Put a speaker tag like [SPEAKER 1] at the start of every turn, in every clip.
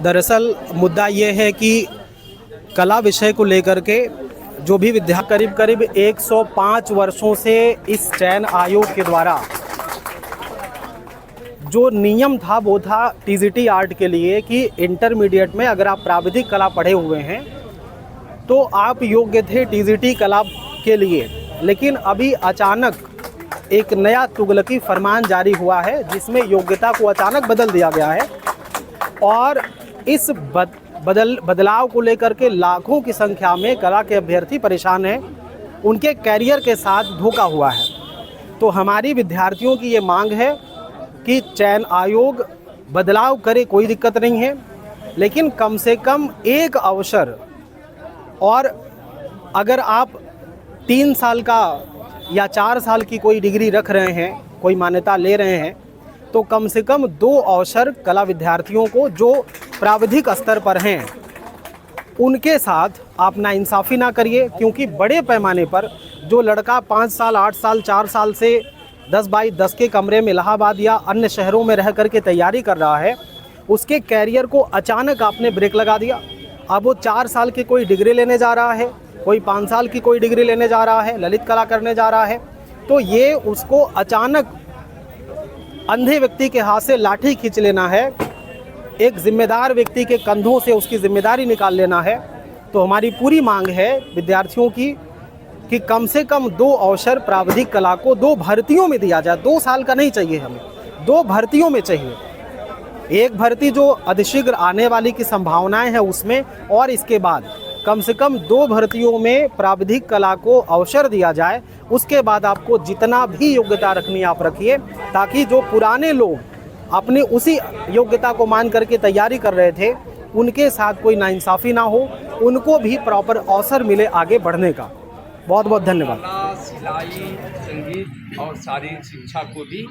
[SPEAKER 1] दरअसल मुद्दा ये है कि कला विषय को लेकर के जो भी करीब करीब 105 वर्षों से इस चयन आयोग के द्वारा जो नियम था वो था टीजीटी आर्ट के लिए कि इंटरमीडिएट में अगर आप प्राविधिक कला पढ़े हुए हैं तो आप योग्य थे टीजीटी कला के लिए। लेकिन अभी अचानक एक नया तुगलकी फरमान जारी हुआ है जिसमें योग्यता को अचानक बदल दिया गया है और इस बदलाव को लेकर के लाखों की संख्या में कला के अभ्यर्थी परेशान हैं, उनके कैरियर के साथ धोखा हुआ है। तो हमारी विद्यार्थियों की ये मांग है कि चयन आयोग बदलाव करे, कोई दिक्कत नहीं है, लेकिन कम से कम एक अवसर, और अगर आप 3 साल का या 4 साल की कोई डिग्री रख रहे हैं, कोई मान्यता ले रहे हैं, तो कम से कम 2 अवसर कला विद्यार्थियों को जो प्राविधिक स्तर पर हैं उनके साथ आप नाइंसाफ़ी ना करिए। क्योंकि बड़े पैमाने पर जो लड़का 5 साल 8 साल 4 साल से 10 बाई 10 के कमरे में इलाहाबाद या अन्य शहरों में रह कर के तैयारी कर रहा है, उसके कैरियर को अचानक आपने ब्रेक लगा दिया। अब वो 4 साल की कोई डिग्री लेने जा रहा है, कोई 5 साल की कोई डिग्री लेने जा रहा है, ललित कला करने जा रहा है, तो ये उसको अचानक अंधे व्यक्ति के हाथ से लाठी खींच लेना है, एक जिम्मेदार व्यक्ति के कंधों से उसकी जिम्मेदारी निकाल लेना है। तो हमारी पूरी मांग है विद्यार्थियों की कि कम से कम 2 अवसर प्राविधिक कला को 2 भर्तियों में दिया जाए। 2 साल का नहीं चाहिए हमें, 2 भर्तियों में चाहिए। एक भर्ती जो अतिशीघ्र आने वाली की संभावनाएं हैं उसमें, और इसके बाद कम से कम 2 भर्तियों में प्राविधिक कला को अवसर दिया जाए। उसके बाद आपको जितना भी योग्यता रखनी आप रखिए, ताकि जो पुराने लोग अपनी उसी योग्यता को मान करके तैयारी कर रहे थे उनके साथ कोई नाइंसाफ़ी ना हो, उनको भी प्रॉपर अवसर मिले आगे बढ़ने का। बहुत बहुत धन्यवाद।
[SPEAKER 2] कला, सिलाई, संगीत और शारीरिक शिक्षा को भी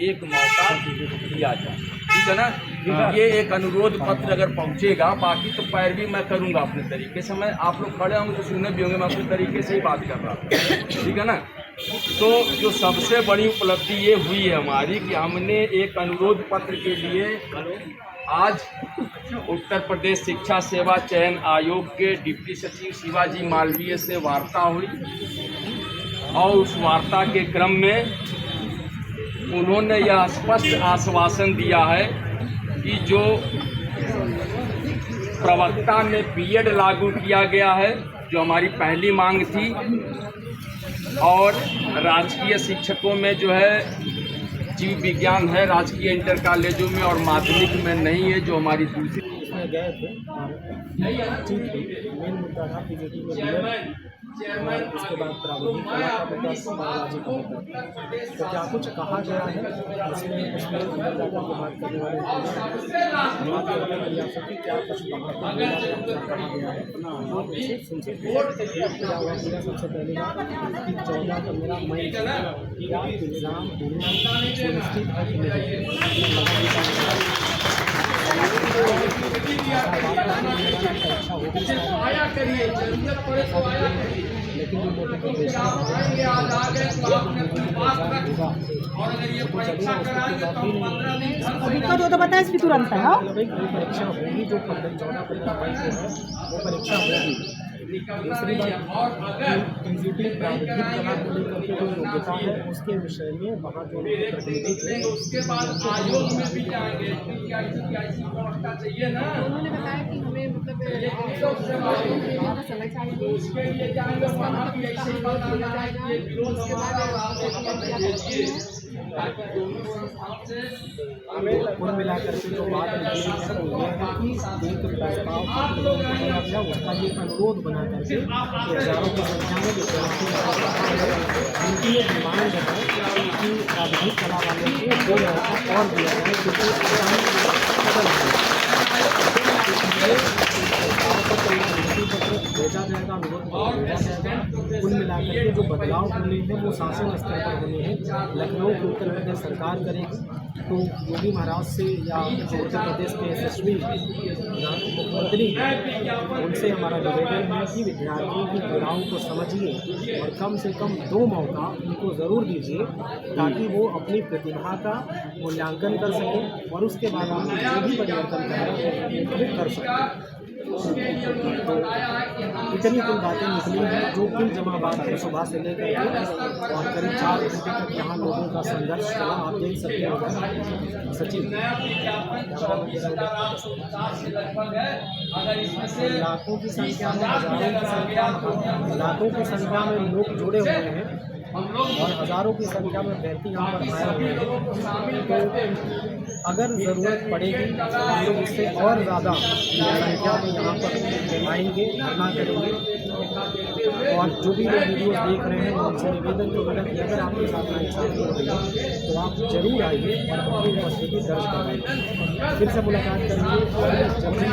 [SPEAKER 2] एक मौका दिया जाए, ठीक है ना। ये एक अनुरोध पत्र अगर पहुंचेगा, बाकी तो पैरवी मैं करूंगा अपने तरीके से। मैं आप लोग खड़े होंगे तो सुनने भी होंगे, मैं अपने तरीके से ही बात कर रहा हूँ, ठीक है ना। तो जो सबसे बड़ी उपलब्धि ये हुई है हमारी कि हमने एक अनुरोध पत्र के लिए आज उत्तर प्रदेश शिक्षा सेवा चयन आयोग के डिप्टी सचिव शिवाजी मालवीय से वार्ता हुई, और उस वार्ता के क्रम में उन्होंने यह स्पष्ट आश्वासन दिया है कि जो प्रवक्ता में बीएड लागू किया गया है, जो हमारी पहली मांग थी, और राजकीय शिक्षकों में जो है जीव विज्ञान है राजकीय इंटर कॉलेजों में और माध्यमिक में नहीं है, जो हमारी दूसरी
[SPEAKER 1] गए थे। मेन मुद्दा था टीजीटी में और उसके बाद प्राविधिक कला का मुद्दा, बायोलॉजी का मुद्दा। तो क्या कुछ कहा गया है उसमें अंदर जाकर के बात करने वाले क्या कुछ कहा गया है सबसे पहले कि 14 15 मई का एग्ज़ाम सुनिश्चित
[SPEAKER 2] आया करिए, जरूरत पड़े तो आया करिए,
[SPEAKER 1] लेकिन जो नोटिफिकेशन
[SPEAKER 2] आएंगे आज आ गए तो आपने अपनी बात रखा, और अगर ये परीक्षा कराएंगे तो 15 दिन
[SPEAKER 3] दिक्कत हो तो बताए इसकी तुरंत है।
[SPEAKER 1] परीक्षा होगी जो 14 15 मई को है, वो परीक्षा होगी। दूसरी बात टीजीटी प्राविधिक कला को लेकर के जो योग्यता है उसके विषय में वहाँ जो प्रतिनिधि
[SPEAKER 2] उसके बाद आयोग में भी जाएंगे, ऐसी व्यवस्था चाहिए ना।
[SPEAKER 3] उन्होंने बताया कि हमें मतलब समय चाहिए,
[SPEAKER 2] उसके लिए जाएंगे, वहाँ भी ऐसे ही बताना है कि विरोध
[SPEAKER 1] कुल मिलाकर के जो बात निकली है वो ये है कि एक प्रस्ताव बनाया गया, उसका ये अनुरोध बना करके हज़ारों की संख्या में विद्यार्थी उनकी ये डिमांड है कि प्राविधिक कला वाले को 2 मौका और दिया जाए, क्योंकि भेजा जाएगा, अनुरोध भेजा जाएगा। कुल मिलाकर के जो बदलाव होने हैं वो शासन स्तर पर होने हैं, लखनऊ की उत्तर प्रदेश सरकार करेगी। तो योगी महाराज से या उत्तर प्रदेश के यशस्वी मुख्यमंत्री उनसे हमारा निवेदन है कि विद्यार्थियों की पीड़ाओं को समझिए और कम से कम 2 मौका उनको ज़रूर दीजिए ताकि वो अपनी प्रतिभा का मूल्यांकन कर सकें और उसके बाद आप जो भी परिवर्तन करें वो कर सकें। तो इतनी कुल बातें निकली हैं जो कुल जमा बात है सुबह से लेकर के और करीब 4 घंटे तक यहाँ लोगों का संघर्ष चला। आप देख सकते हो सचिन लाखों की संख्या में लाखों की संख्या में लोग जुड़े हुए हैं और हज़ारों की संख्या में व्यक्ति यहाँ पर आए हुए हैं। तो अगर ज़रूरत पड़ेगी तो हम लोग इससे और ज़्यादा संख्या में यहाँ पर आएंगे, धरना करेंगे। और जो भी लोग वीडियोस देख रहे हैं उनसे निवेदन करूँगा कि अगर आपके साथ नाइंसाफ़ी हो रही है तो आप ज़रूर आइए और अपनी उपस्थिति दर्ज करवाइए। फिर से मुलाकात करेंगे और जल्दी